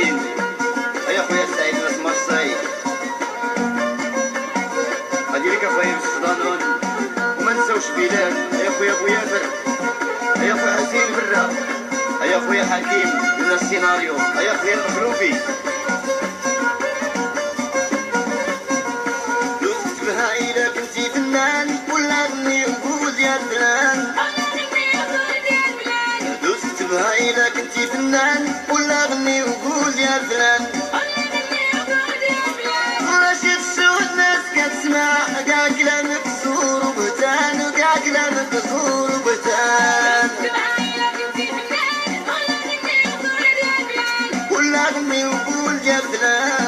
الدين. يا خويا سعيد الاسمر الصعيد غادي لك افايم الصدانون، وما نساوش بلال. يا خويا بويافر، يا خويا حسين برا، يا خويا حكيم من السيناريو، يا خويا المخلوفي. لو تكتبها إلا كنتي فنان ولا غني وقول يا فلان. لو تكتبها إلا كنتي فنان ولا غني وقول يا فلان. رشيد شو الناس كتسمع كاع كلامك زور وبهتان، وكاع كلامك زور وبهتان. ولا غني وقول يا فلان.